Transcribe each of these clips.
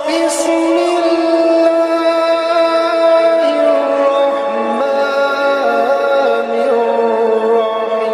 بسم الله الرحمن الرحيم.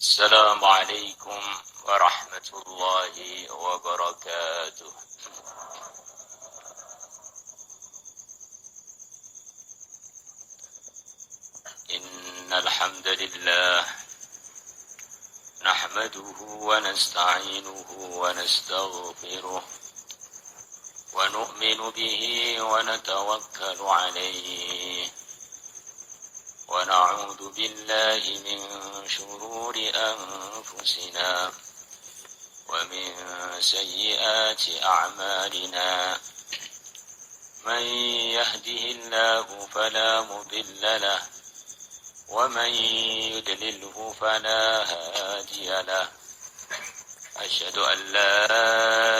السلام عليكم ورحمة الله وبركاته. إن الحمد لله نحمده ونستعينه ونستغفره ونؤمن به ونتوكل عليه ونعوذ بالله من شرور أنفسنا ومن سيئات أعمالنا من يهده الله فلا مضل له ومن يضلله فلا هادي له أشهد أن لا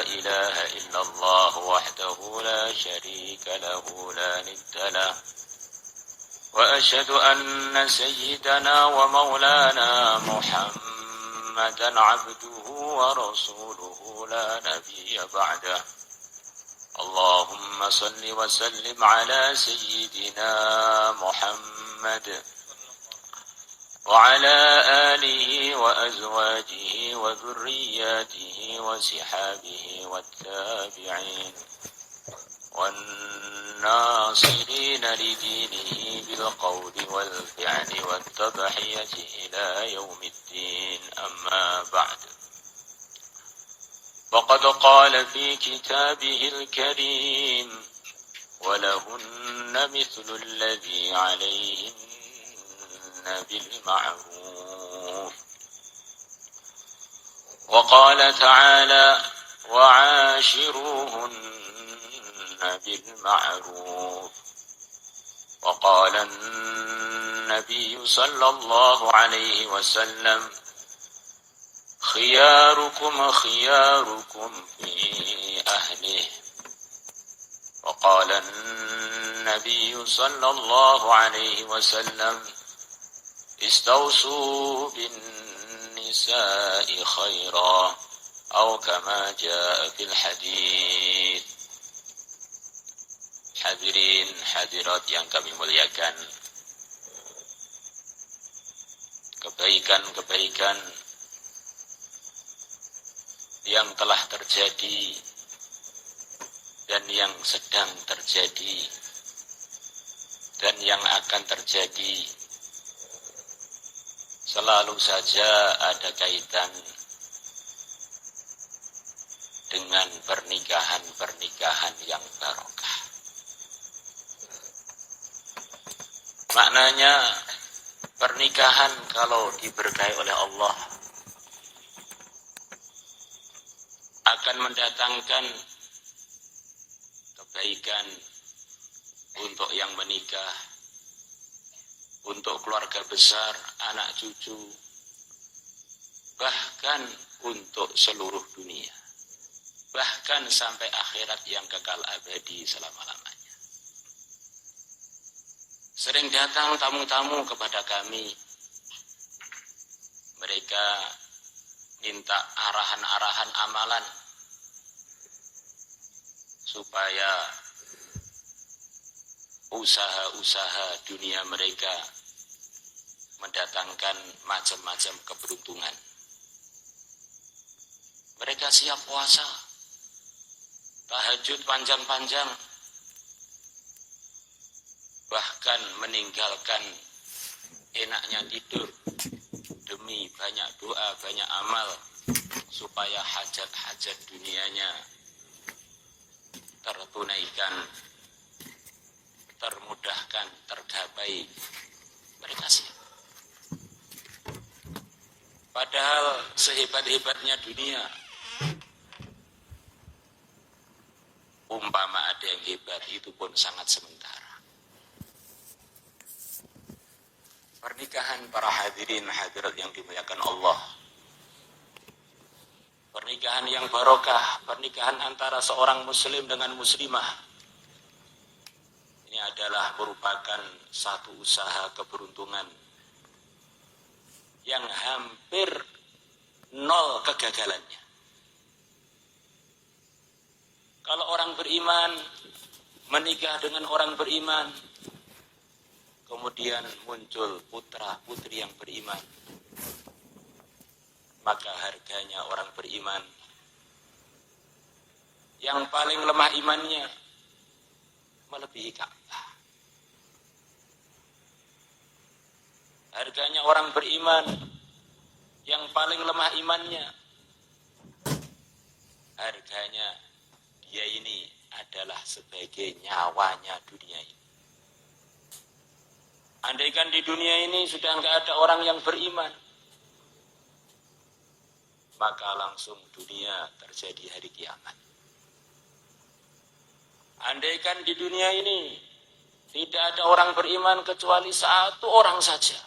إله إلا الله وحده لا شريك له لا ند له وأشهد أن سيدنا ومولانا محمدا عبده ورسوله لا نبي بعده. اللهم صل وسلم على سيدنا محمد وعلى آله وأزواجه وذرياته وصحابه والتابعين والناصرين لدينه بالقول والفعل والتضحية إلى يوم الدين. أما بعد، فقد قال في كتابه الكريم: ولهن مثل الذي عليهن بالمعروف. وقال تعالى: وعاشروهن بالمعروف. وقال النبي صلى الله عليه وسلم: خياركم خياركم في أهله. وقال النبي صلى الله عليه وسلم: استوصوا بالنساء خيرا، أو كما جاء في الحديث. Hadirin hadirat yang kami muliakan, kebaikan-kebaikan yang telah terjadi dan yang sedang terjadi dan yang akan terjadi selalu saja ada kaitan dengan pernikahan-pernikahan yang barokah. Maknanya, pernikahan kalau diberkahi oleh Allah akan mendatangkan kebaikan untuk yang menikah, untuk keluarga besar, anak cucu, bahkan untuk seluruh dunia, bahkan sampai akhirat yang kekal abadi selama-lamanya. Sering datang tamu-tamu kepada kami, mereka minta arahan-arahan amalan supaya usaha-usaha dunia mereka mendatangkan macam-macam keberuntungan. Mereka siap puasa, tahajud panjang-panjang, bahkan meninggalkan enaknya tidur demi banyak doa, banyak amal supaya hajat-hajat dunianya tertunaikan, termudahkan, tergapai. Mereka siap. Padahal sehebat-hebatnya dunia, umpama ada yang hebat, itu pun sangat sementara. Pernikahan para hadirin hadirat yang dimuliakan Allah, pernikahan yang barokah, pernikahan antara seorang muslim dengan muslimah, ini adalah merupakan satu usaha keberuntungan yang hampir nol kegagalannya. Kalau orang beriman menikah dengan orang beriman, kemudian muncul putra putri yang beriman, maka harganya orang beriman yang paling lemah imannya melebihi Ka'bah. Harganya orang beriman yang paling lemah imannya, harganya dia ini adalah sebagai nyawanya dunia ini. Andaikan di dunia ini sudah enggak ada orang yang beriman, maka langsung dunia terjadi hari kiamat. Andaikan di dunia ini tidak ada orang beriman kecuali satu orang saja.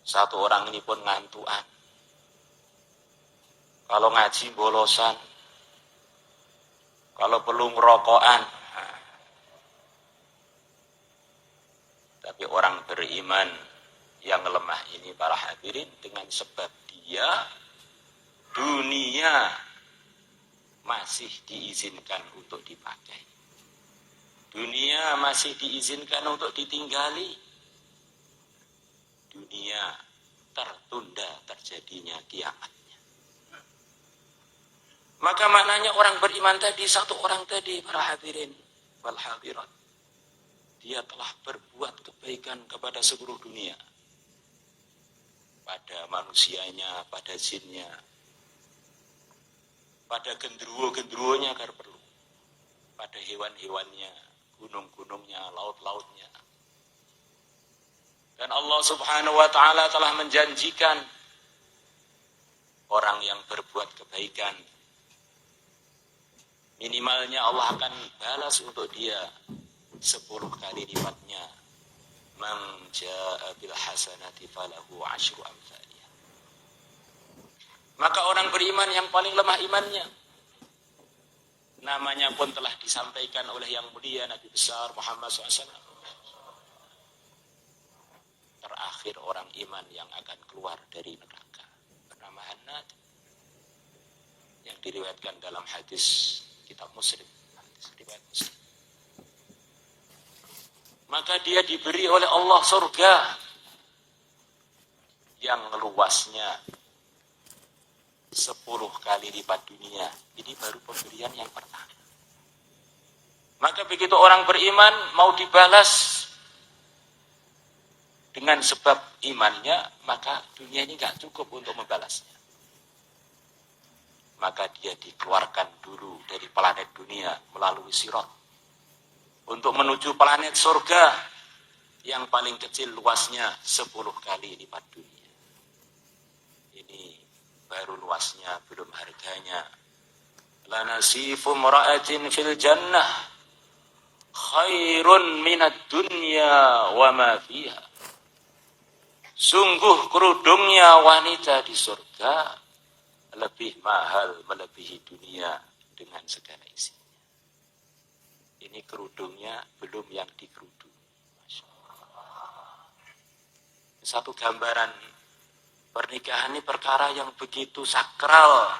Satu orang ini pun ngantuan. Kalau ngaji bolosan, kalau perlu ngerokokan. Tapi orang beriman yang lemah ini para hadirin, dengan sebab dia dunia masih diizinkan untuk dipakai. Dunia masih diizinkan untuk ditinggali. Dunia tertunda terjadinya kiamatnya. Maka maknanya orang beriman tadi, satu orang tadi para hadirin wal hadirat, dia telah berbuat kebaikan kepada seluruh dunia. Pada manusianya, pada jinnya, pada gendruwo-gendruwonya kalau perlu, pada hewan-hewannya, gunung-gunungnya, laut-lautnya. Dan Allah Subhanahu wa ta'ala telah menjanjikan orang yang berbuat kebaikan, minimalnya Allah akan balas untuk dia 10 kali lipatnya. Man jaa bil hasanati falahu 10 amsalha. Maka orang beriman yang paling lemah imannya, namanya pun telah disampaikan oleh yang mulia Nabi besar Muhammad SAW. Terakhir orang iman yang akan keluar dari neraka bernama Hannad, yang diriwayatkan dalam hadis kitab Muslim, hadis riwayat Muslim. Maka dia diberi oleh Allah surga yang luasnya 10 kali lipat dunia. Ini baru pemberian yang pertama. Maka begitu orang beriman mau dibalas dengan sebab imannya, maka dunia ini gak cukup untuk membalasnya. Maka dia dikeluarkan dulu dari planet dunia melalui sirat untuk menuju planet surga yang paling kecil luasnya 10 kali lipat dunia. Ini baru luasnya, belum harganya. Lanasifu mra'atin fil jannah khairun minad dunya wa ma fiha. Sungguh kerudungnya wanita di surga lebih mahal melebihi dunia dengan segala isinya. Ini kerudungnya belum yang dikerudung. Satu gambaran pernikahan ini perkara yang begitu sakral.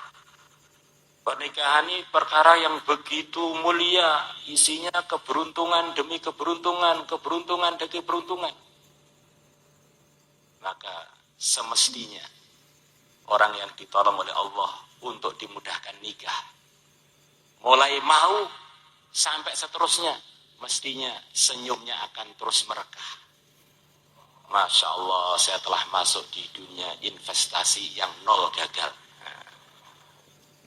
Pernikahan ini perkara yang begitu mulia. Isinya keberuntungan demi keberuntungan, keberuntungan demi keberuntungan. Maka semestinya orang yang ditolong oleh Allah untuk dimudahkan nikah, mulai mau sampai seterusnya, mestinya senyumnya akan terus merekah. Masya Allah, saya telah masuk di dunia investasi yang nol gagal.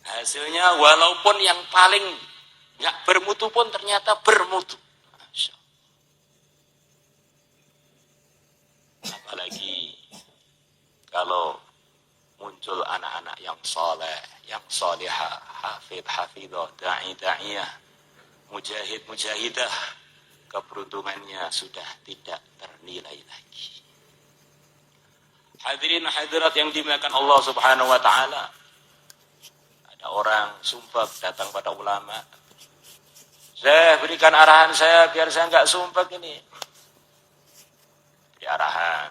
Hasilnya walaupun yang paling gak bermutu pun ternyata bermutu. Masya Allah. Apalagi kalau muncul anak-anak yang soleh, yang solihah, hafid, hafidah, da'i, da'iyah, mujahid, mujahidah, keberuntungannya sudah tidak ternilai lagi. Hadirin hadirat yang dimuliakan Allah Subhanahu wa ta'ala, ada orang sumpah datang pada ulama, saya berikan arahan saya biar saya enggak sumpah ini. Beri arahan,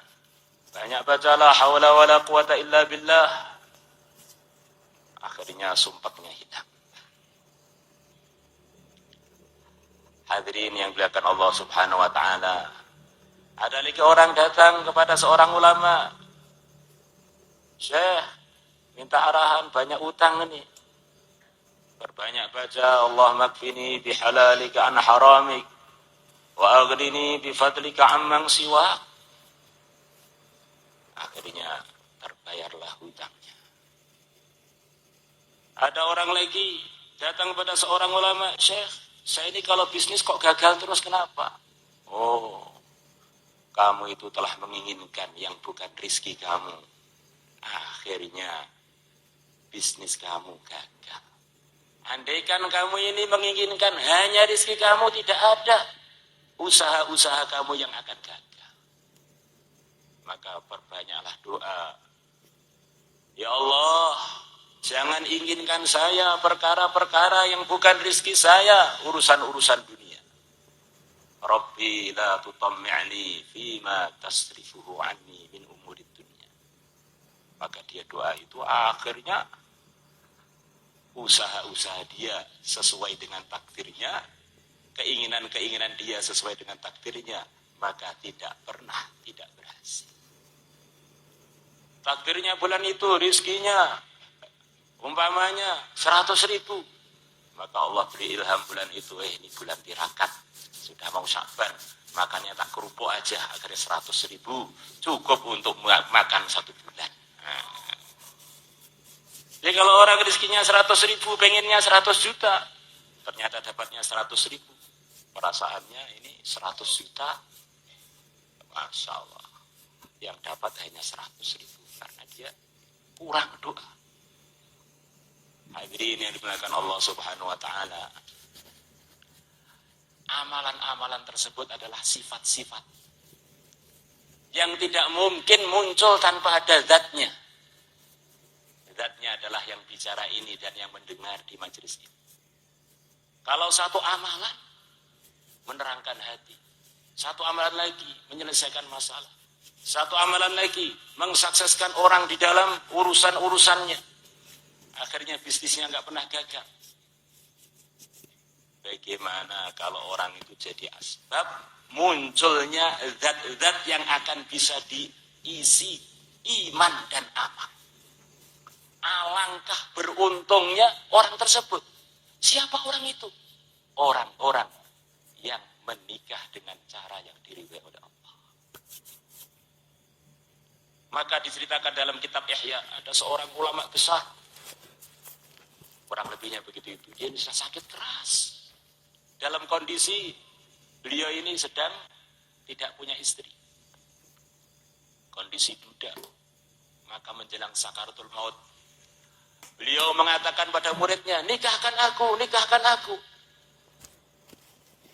banyak baca la haula wala quwata illa billah. Akhirnya sumpahnya hilang. Hadirin yang dimuliakan Allah Subhanahu wa taala. Ada lagi orang datang kepada seorang ulama. Syekh, minta arahan, banyak utang ini. Berbanyak baca Allahumma kfini bihalalika an haramik wa aghnini bifadlika amman siwak. Akhirnya terbayarlah hutangnya. Ada orang lagi datang pada seorang ulama, Syekh, saya ini kalau bisnis kok gagal terus, kenapa? Oh, kamu itu telah menginginkan yang bukan rezeki kamu. Akhirnya bisnis kamu gagal. Andaikan kamu ini menginginkan hanya rezeki kamu, tidak ada usaha-usaha kamu yang akan gagal. Maka perbanyaklah doa. Ya Allah, jangan inginkan saya perkara-perkara yang bukan rezeki saya, urusan-urusan dunia. Rabbi la tutammi'ni fima tasrifuhu anni min umurid dunia. Maka dia doa itu akhirnya usaha-usaha dia sesuai dengan takdirnya, keinginan-keinginan dia sesuai dengan takdirnya, maka tidak pernah tidak berhasil. Takdirnya bulan itu rizkinya umpamanya 100.000, maka Allah beri ilham bulan itu, ini bulan tirakat, sudah mau Sya'ban, makannya tak kerupuk aja, akhirnya 100.000 cukup untuk makan 1 bulan. Jadi kalau orang rezekinya 100.000, pengennya 100 juta, ternyata dapatnya 100.000, perasaannya ini 100 juta, Masya Allah, yang dapat hanya 100.000 karena dia kurang doa. Hadirin yang dimuliakan Allah Subhanahu wa taala. Amalan-amalan tersebut adalah sifat-sifat yang tidak mungkin muncul tanpa ada zatnya. Zatnya adalah yang bicara ini dan yang mendengar di majelis ini. Kalau satu amalan menerangkan hati, satu amalan lagi menyelesaikan masalah, satu amalan lagi mensukseskan orang di dalam urusan-urusannya, akhirnya bisnisnya nggak pernah gagal. Bagaimana kalau orang itu jadi asbab munculnya zat-zat yang akan bisa diisi iman dan amal? Alangkah beruntungnya orang tersebut. Siapa orang itu? Orang-orang yang menikah dengan cara yang diridhai oleh Allah. Maka diceritakan dalam kitab Ihya, ada seorang ulama besar, kurang lebihnya begitu itu. Dia ini sudah sakit keras. Dalam kondisi beliau ini sedang tidak punya istri. Kondisi duda. Maka menjelang sakaratul maut, beliau mengatakan pada muridnya, nikahkan aku, nikahkan aku.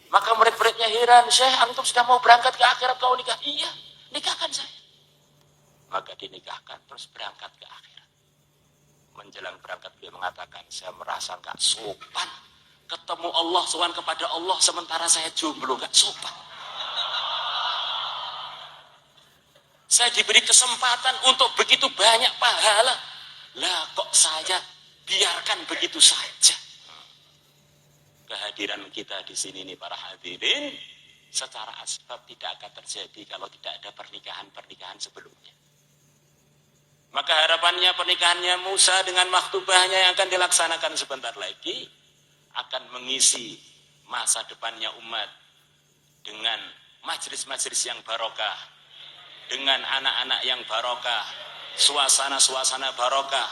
Maka murid-muridnya heran, Syekh, antum sudah mau berangkat ke akhirat, kau nikah? Iya, nikahkan saya. Maka dinikahkan, terus berangkat ke akhirat. Menjelang berangkat beliau mengatakan, saya merasa gak sopan ketemu Allah, sowan kepada Allah, sementara saya jomblo, gak sopan. Saya diberi kesempatan untuk begitu banyak pahala, lah kok saya biarkan begitu saja. Kehadiran kita di sini nih para hadirin, secara asbab tidak akan terjadi kalau tidak ada pernikahan-pernikahan sebelumnya. Maka harapannya pernikahannya Musa dengan maktubahnya yang akan dilaksanakan sebentar lagi akan mengisi masa depannya umat dengan majelis-majelis yang barokah, dengan anak-anak yang barokah, suasana-suasana barokah,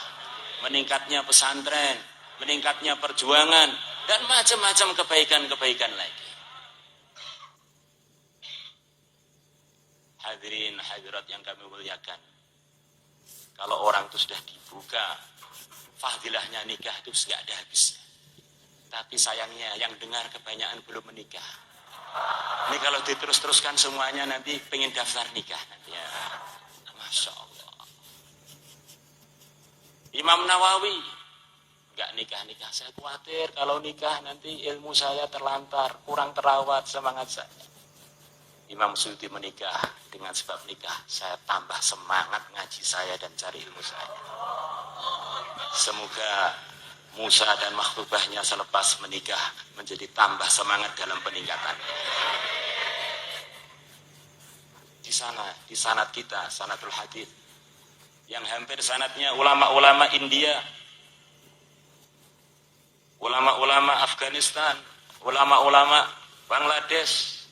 meningkatnya pesantren, meningkatnya perjuangan, dan macam-macam kebaikan-kebaikan lagi. Hadirin hadirat yang kami muliakan, kalau orang itu sudah dibuka fadilahnya nikah itu tidak ada habisnya. Tapi sayangnya yang dengar kebanyakan belum menikah. Ini kalau diterus-teruskan semuanya nanti pengen daftar nikah nanti ya. Masya Allah. Imam Nawawi nggak nikah-nikah, saya khawatir kalau nikah nanti ilmu saya terlantar, kurang terawat semangat saya. Imam Suyuti menikah, dengan sebab nikah saya tambah semangat ngaji saya dan cari ilmu saya. semoga Musa dan makhlubahnya selepas menikah menjadi tambah semangat dalam peningkatan. Di sana, di sanad kita, sanadul hadits, yang hampir sanadnya ulama-ulama India, ulama-ulama Afghanistan, ulama-ulama Bangladesh,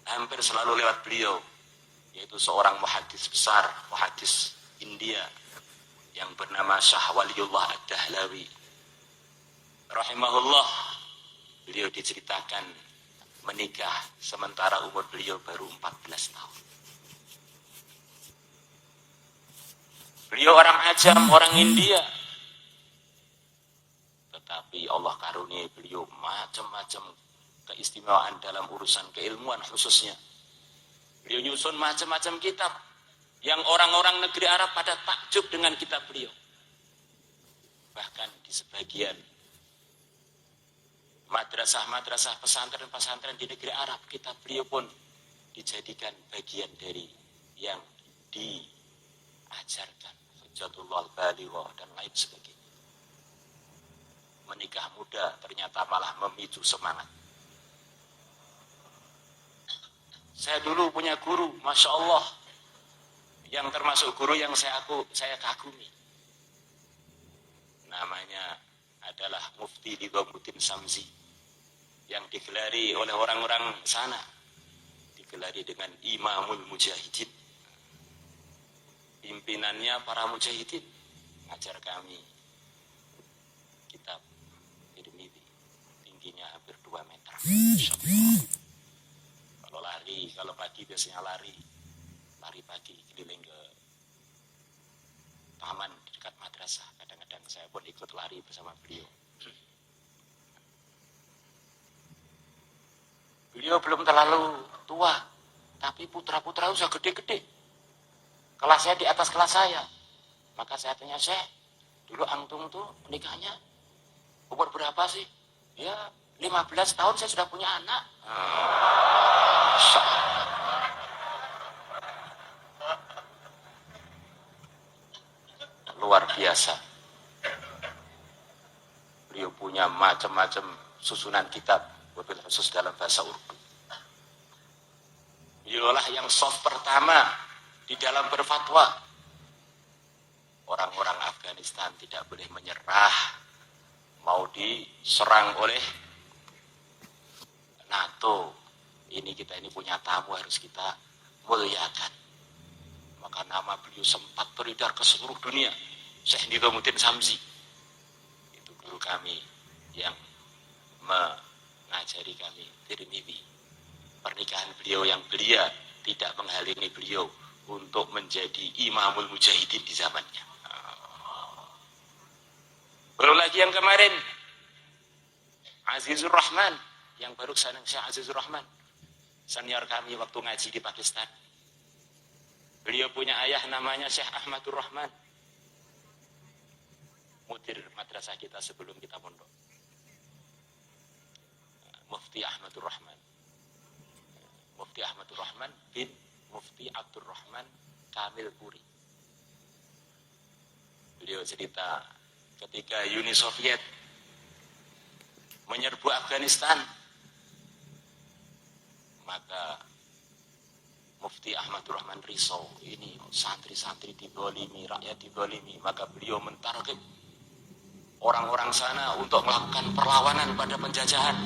hampir selalu lewat beliau, yaitu seorang muhaddis besar, muhaddis India yang bernama Syah Waliullah Ad-Dahlawi rahimahullah. Beliau diceritakan menikah sementara umur beliau baru 14 tahun. Beliau orang ajam, orang India, tetapi Allah karuniai beliau macam-macam keistimewaan dalam urusan keilmuan khususnya. Beliau nyusun macam-macam kitab yang orang-orang negeri Arab pada takjub dengan kitab beliau. Bahkan di sebagian madrasah-madrasah, pesantren-pesantren di negeri Arab, kitab beliau pun dijadikan bagian dari yang diajarkan. Hujjatullah al-Balighah dan lain sebagainya. Menikah muda ternyata malah memicu semangat. Saya dulu punya guru, Masya Allah, yang termasuk guru yang saya kagumi. Namanya adalah Mufti Nidhamuddin Samsi, yang digelari oleh orang-orang sana, digelari dengan Imamul Mujahidin. Pimpinannya para mujahidin, ngajar kami kitab Tirmidzi, tingginya hampir 2 meter. Kalau lari, kalau pagi biasanya lari pagi keliling ke taman di dekat madrasah. Kadang-kadang saya pun ikut lari bersama beliau. Beliau belum terlalu tua, tapi putra-putra sudah gede-gede. Kelasnya di atas kelas saya. Maka saya tanya, Syekh, dulu antum tuh nikahnya umur berapa sih? Ya 15 tahun saya sudah punya anak. Luar biasa. Beliau punya macam-macam susunan kitab, wabil khusus dalam bahasa Urdu. Beliaulah yang soft pertama di dalam berfatwa. Orang-orang Afghanistan tidak boleh menyerah, mau diserang oleh NATO. Kita ini punya tamu, harus kita muliakan. Maka nama beliau sempat beredar ke seluruh dunia, Syekh Nidhamuddin Samsi. Itu guru kami yang mengajari kami Tirmidzi. Pernikahan beliau yang belia tidak menghalangi beliau untuk menjadi Imamul Mujahidin di zamannya. Belum lagi yang kemarin, Azizur Rahman, yang baru Syekh Azizur Rahman, senior kami waktu ngaji di Pakistan. Beliau punya ayah namanya Syekh Ahmadur Rahman, mudir madrasah kita sebelum kita mondok. Mufti Ahmadur Rahman. Mufti Ahmadur Rahman bin Mufti Abdul Rahman Kamil Puri. Beliau cerita ketika Uni Soviet menyerbu Afghanistan, maka Mufti Ahmadur Rahman risau, ini santri-santri dizalimi, rakyat dizalimi, maka beliau mentarget orang-orang sana untuk melakukan perlawanan pada penjajahan.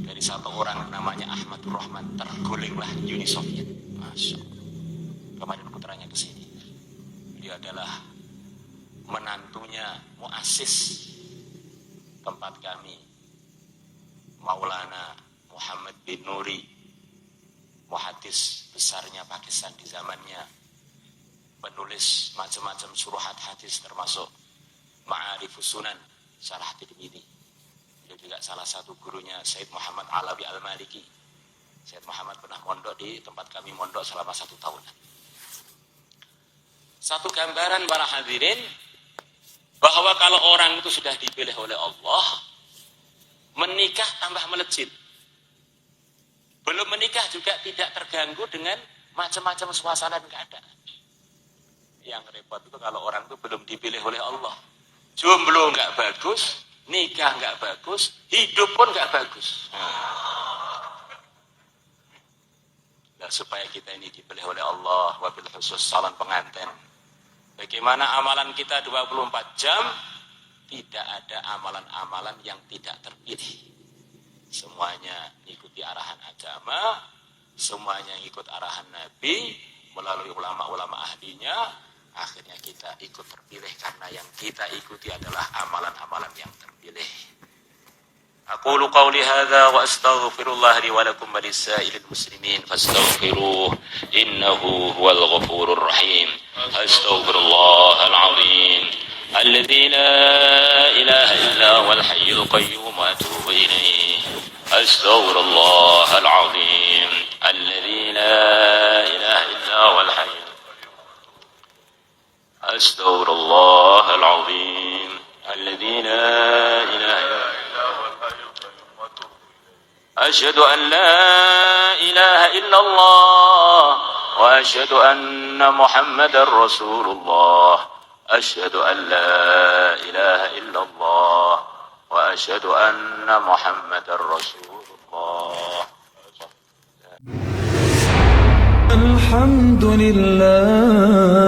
Dari satu orang namanya Ahmadur Rahman tergulinglah Uni Soviet. Masya Allah. Kemarin putranya ke sini. Beliau adalah menantunya muassis tempat kami, Maulana Muhammad bin Nuri, muhaddis besarnya Pakistan di zamannya, penulis macam-macam suruhat hadis termasuk Ma'arifus Sunan, Syarah Tirmidzi. Beliau juga salah satu gurunya Said Muhammad Alawi Al-Maliki. Said Muhammad pernah mondok di tempat kami mondok selama 1 tahun. Satu gambaran para hadirin, bahwa kalau orang itu sudah dipilih oleh Allah, menikah tambah melejit. Belum menikah juga tidak terganggu dengan macam-macam suasana dan keadaan. Yang repot itu kalau orang itu belum dipilih oleh Allah. Jomblo nggak bagus, nikah nggak bagus, hidup pun nggak bagus. Nah, supaya kita ini dipilih oleh Allah, wabil khusus calon pengantin. Bagaimana amalan kita 24 jam? Tidak ada amalan-amalan yang tidak terpilih. Semuanya ikuti arahan agama, semuanya ikut arahan Nabi, melalui ulama-ulama ahlinya. Akhirnya kita ikut terpilih karena yang kita ikuti adalah amalan-amalan yang terpilih. Aqulu qawli hadza wa astaghfirullah li wa lakum wa lisa'ilil muslimin fastaghfiruh innahu huwal ghafurur rahim. Astaghfirullahal azim alladzi la ilaha illa huwal hayyul qayyum wa atubu ilaih. Astaghfirullahal azim alladzi la ilaha illa huwal hayyul أستغفر الله العظيم الذي لا إله إلا هو أشهد أن لا إله إلا الله وأشهد أن محمدا رسول الله أشهد أن لا إله إلا الله وأشهد أن محمدا رسول الله. الحمد لله